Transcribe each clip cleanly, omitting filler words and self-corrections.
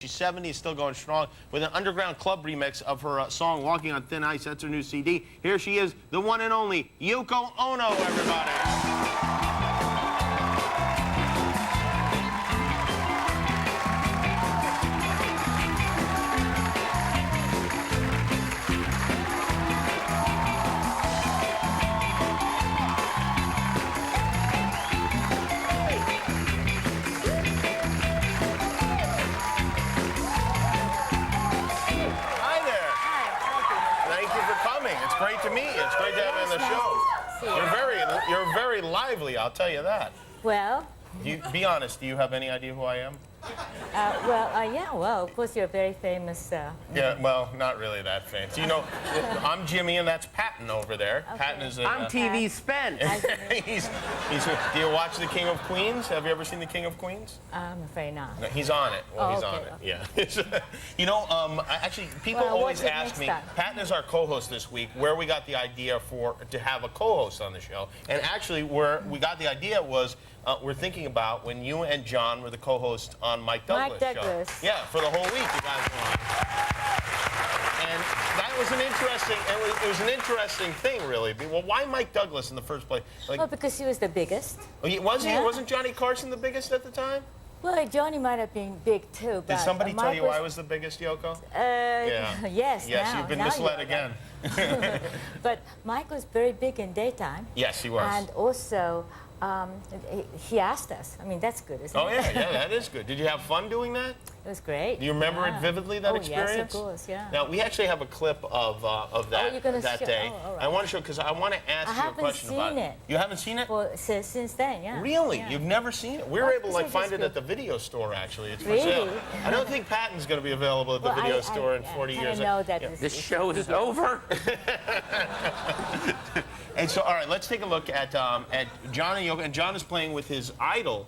She's 70, still going strong with an underground club remix of her song Walking on Thin Ice. That's her new CD. Here she is, the one and only Yoko Ono, everybody. It's great to meet you. It's great to have you on the show. You're very lively, I'll tell you that. Well, Be honest, do you have any idea who I am? yeah, well, of course you're very famous. Yeah, well, not really that famous. You know, I'm Jimmy and that's Patton over there. Okay. Patton is I'm TV Spence. Do you watch The King of Queens? Have you ever seen The King of Queens? I'm afraid not. No, he's on it. Well, he's okay, on it. okay. Yeah. You know, actually, people Well, always watch it ask next me. time. Patton is our co-host this week. Where we got the idea to have a co-host on the show, and actually, where we got the idea was we're thinking about when you and John were the co-host on Mike Douglas' show. Yeah, for the whole week you guys were on. And that was an interesting thing, really. Well, why Mike Douglas in the first place? Like, Well, because he was the biggest. was he? Yeah. Wasn't Johnny Carson the biggest at the time? Well, Johnny might have been big too, but Did somebody tell Mike you I was the biggest, Yoko? Yeah. Yes. Yes, now, you've been now misled you again. But Mike was very big in daytime. Yes, he was. And also, he asked us. I mean, that's good, isn't it? Oh, yeah, that is good. Did you have fun doing that? It was great. Do you remember it Yeah. vividly, that experience? Yes, of course, yeah. Now, we actually have a clip of that, you're gonna that show- day. all right. I want to show, because I want to ask you a question about I haven't seen it. You haven't seen it? Well, since then, yeah. Really? Yeah. You've never seen it? We were Well, able to like it's find it good. at the video store, actually. It's for Really? sale. I don't think Patton's going to be available at the Well, video store in 40 I years. know that Yeah. This show is over. And so, all right, let's take a look at John and Yoko. And John is playing with his idol,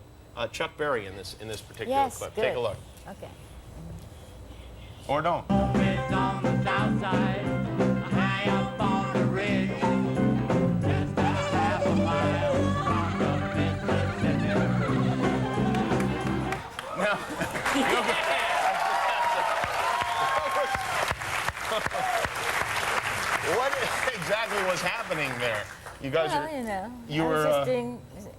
Chuck Berry, in this particular Yes, clip. good. Take a look. Okay. Or don't. It's on the south side, high up on the ridge, just a half a mile from the Mississippi. Now, what exactly was happening there? You guys Well, are, you know, you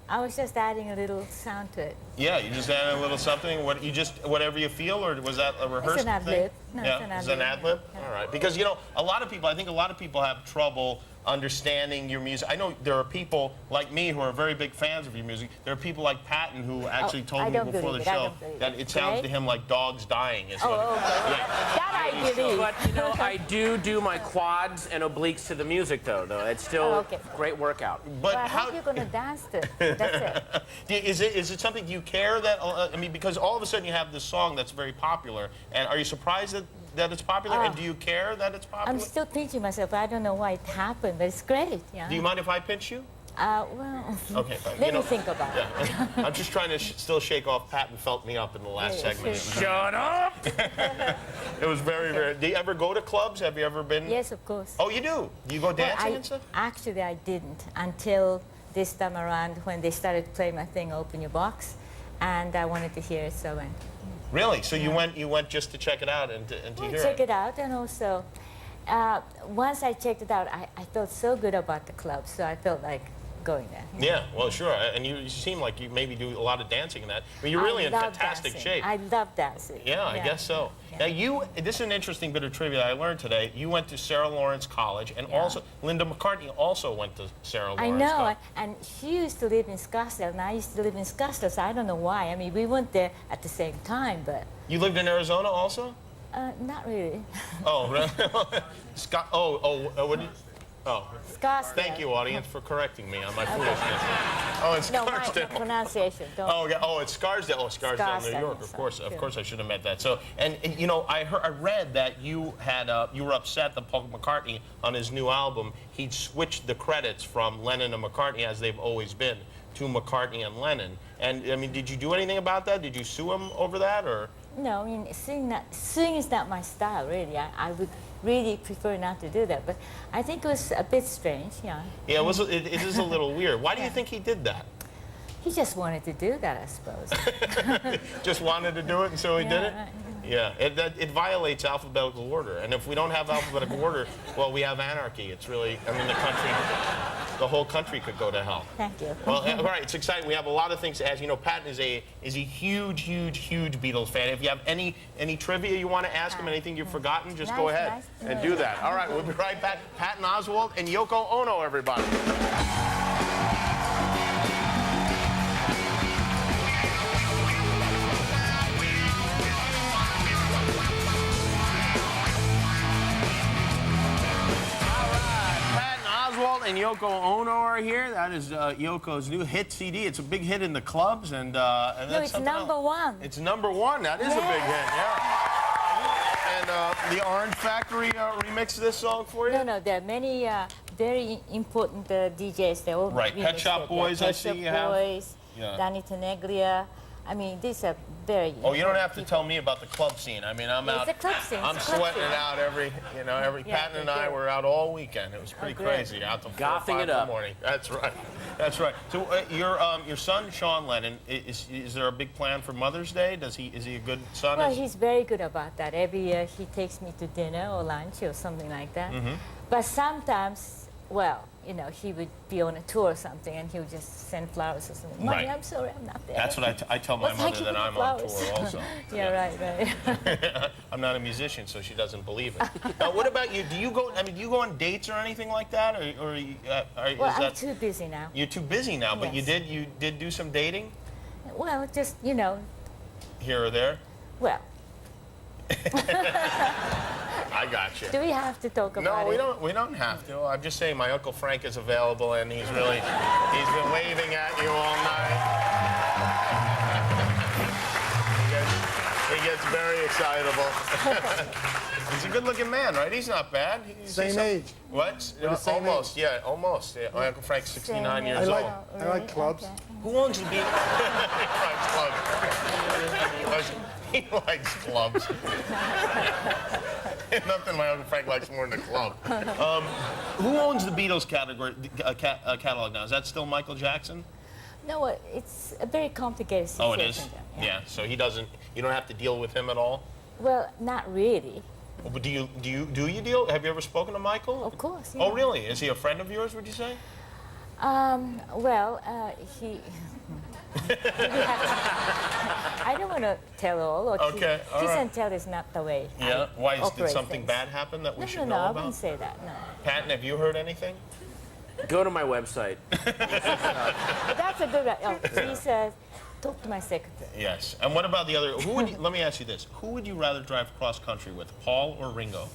I was just adding a little sound to it. yeah, you just added a little something. Whatever you feel, or was that a rehearsed an ad thing? lib. No, Yeah, it's an ad ad lib. lib. Yeah. All right, because you know, I think a lot of people have trouble understanding your music. I know there are people like me who are very big fans of your music. There are people like Patton who actually told I me don't before the believe it. I show don't believe that it. it sounds Right? to him like dogs dying. Is what Oh, okay. That I believe. But you know, I do my quads and obliques to the music, though. It's still Oh, okay. great workout. But Well, I how hope you're going to dance to it. That's it. is it something you care that I mean, because all of a sudden you have this song that's very popular, and are you surprised that it's popular, and do you care that it's popular? I'm still pinching myself. I don't know why it happened, but it's great. Yeah. Do you mind if I pinch you? Well, Okay, fine. let You know- me think about it. Yeah. I'm just trying to still shake off Patton felt me up in the last Yeah, segment. Shut up! It was very. Do you ever go to clubs? Have you ever been? Yes, of course. Oh, you do? Do you go dancing and stuff? Actually, I didn't until this time around when they started playing my thing, Open Your Box, and I wanted to hear it, so I went. Really? So you went just to check it out and to hear Check it out, and also, once I checked it out, I felt so good about the club, so I felt like going there. Yeah, well, sure. And you seem like you maybe do a lot of dancing in that. I mean, you're really I in love fantastic dancing. shape. I love dancing. Yeah, I guess so. Yeah. Now, this is an interesting bit of trivia that I learned today. You went to Sarah Lawrence College, and also Linda McCartney also went to Sarah I Lawrence know, College. and she used to live in Scottsdale, and I used to live in Scottsdale, so I don't know why. I mean, we went there at the same time, but You lived in Arizona also? not really. Oh, really? Scott. What did you? Oh, Scottsdale. thank you, audience, for correcting me on my foolishness. Oh, it's No, my Scarsdale. pronunciation. Don't. It's Scarsdale. Oh, Scarsdale, New Scarsdale, York. Of so, course, yeah. I should have meant that. So, and you know, I read that you were upset that Paul McCartney on his new album he'd switched the credits from Lennon and McCartney as they've always been to McCartney and Lennon. And I mean, did you do anything about that? Did you sue him over that, or? No, I mean, singing is not my style, really. I would really prefer not to do that, but I think it was a bit strange, yeah. Yeah, it is a little weird. Why do you think he did that? He just wanted to do that, I suppose. Just wanted to do it, and so he did it? Right, yeah. Yeah, it violates alphabetical order. And if we don't have alphabetical order, well, we have anarchy. It's really, I mean, the whole country could go to hell. Thank you. Well, all right, it's exciting. We have a lot of things to ask. You know, Patton is a huge Beatles fan. If you have any trivia you want to ask him, anything you've forgotten, just go ahead and do that. All right, we'll be right back. Patton Oswalt and Yoko Ono, everybody. And Yoko Ono are here. That is Yoko's new hit CD. It's a big hit in the clubs, and that's no, it's #1. It's #1. That is a big hit. Yeah. And the Orange Factory remixed this song for you. No, there are many very important DJs. They all right. Pet Shop Boys. I see you have. Pet Shop Boys. Yeah. Danny Tenaglia. I mean, these are very. Oh, you don't have to tell me about the club scene. I mean, I'm out. It's a club scene. I'm sweating it out every. Patton and I were out all weekend. It was pretty crazy. Out till 4 or 5 in the morning. That's right. That's right. So your son Sean Lennon, is there a big plan for Mother's Day? Is he a good son? Well, he's very good about that. Every year he takes me to dinner or lunch or something like that. Mm-hmm. But sometimes, well, he would be on a tour or something, and he would just send flowers or something. Mommy, I'm sorry, I'm not there. That's what I tell my mother that I'm on tour also. Right. I'm not a musician, so she doesn't believe it. Now, what about you? Do you go on dates or anything like that, or well, I'm too busy now. You're too busy now, but Yes. you did do some dating? Well, just Here or there? Well. I got you. Do we have to talk about it? No, we don't have to. I'm just saying my Uncle Frank is available, and he's been waving at you all night. He gets very excitable. He's a good-looking man, right? He's not bad. Same age. What? Almost, almost. Yeah. My Uncle Frank's 69 years old. I like clubs. Okay. Who owns the beat? He likes clubs. Nothing my Uncle Frank likes more than a club. Who owns the Beatles catalog now? Is that still Michael Jackson? No, it's a very complicated situation. Oh, it is? Yeah. So you don't have to deal with him at all? Well, not really. But do you deal? Have you ever spoken to Michael? Of course. Oh, really? Is he a friend of yours, would you say? Well, he... I don't want to tell all. Okay, all Kiss right. and tell is not the way. Yeah. Why? Did operate something things. bad happen that we should know No, I about? wouldn't say that. No. Patton, have you heard anything? Go to my website. But that's a good. She says, talk to my secretary. Yes. And what about the other? Let me ask you this: who would you rather drive cross country with, Paul or Ringo?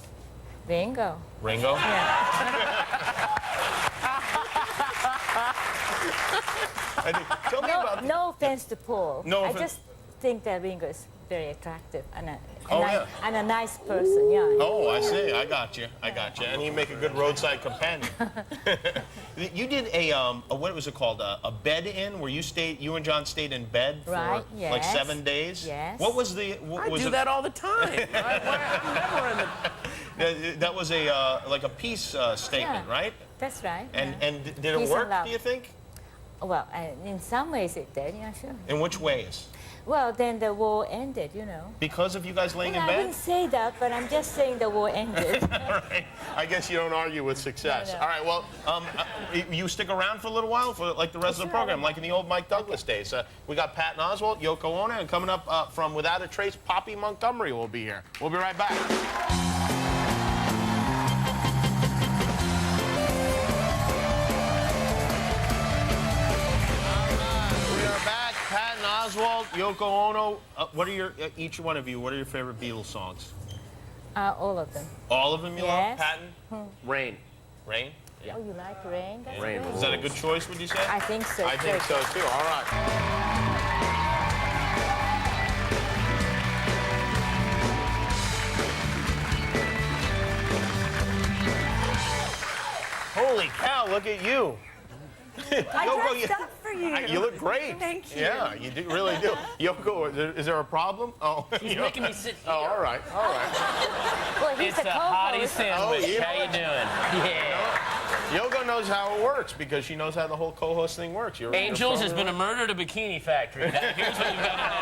Ringo. Ringo? Yeah. Tell me about. No offense to Paul. No I offense. just think that Ringo is very attractive and Oh, a, yeah. and a nice person. Yeah. Oh, I see. I got you. And you make a good roadside companion. You did what was it called? A bed-in where you and John stayed in bed for Right, like yes. 7 days? Yes. What was the... I do that all the time. I'm never in the... That was like a peace statement, Yeah. right? That's right. And yeah. and did it Peace work, and love. do you think? Well, in some ways it did. Yeah, sure. In which ways? Well, then the war ended. Because of you guys laying Well, in I bed? didn't say that, but I'm just saying the war ended. Right. I guess you don't argue with success. No. All right, well, you stick around for a little while for like the rest of the program, like in the old Mike Douglas days. We got Patton Oswalt, Yoko Ono, and coming up from Without a Trace, Poppy Montgomery will be here. We'll be right back. Patton Oswalt, Yoko Ono. What are each one of you? What are your favorite Beatles songs? All of them. All of them you love? Yes. Patton? Rain. Rain? Oh, you like Rain? That's Rain. great. Is that a good choice, would you say? I think so. I think so too. All right. Holy cow, look at you. I dressed up for you. You look great. Thank you. Yeah, you really do. Yoko, is there a problem? Oh, He's making me sit here. Oh, all right. Well, he's It's a a hottie co-host. sandwich. Oh, you know How you what? doing? Yeah. Yoko knows how it works because she knows how the whole co-host thing works. You're Angels has been a murder to bikini factory. Here's what you got to know.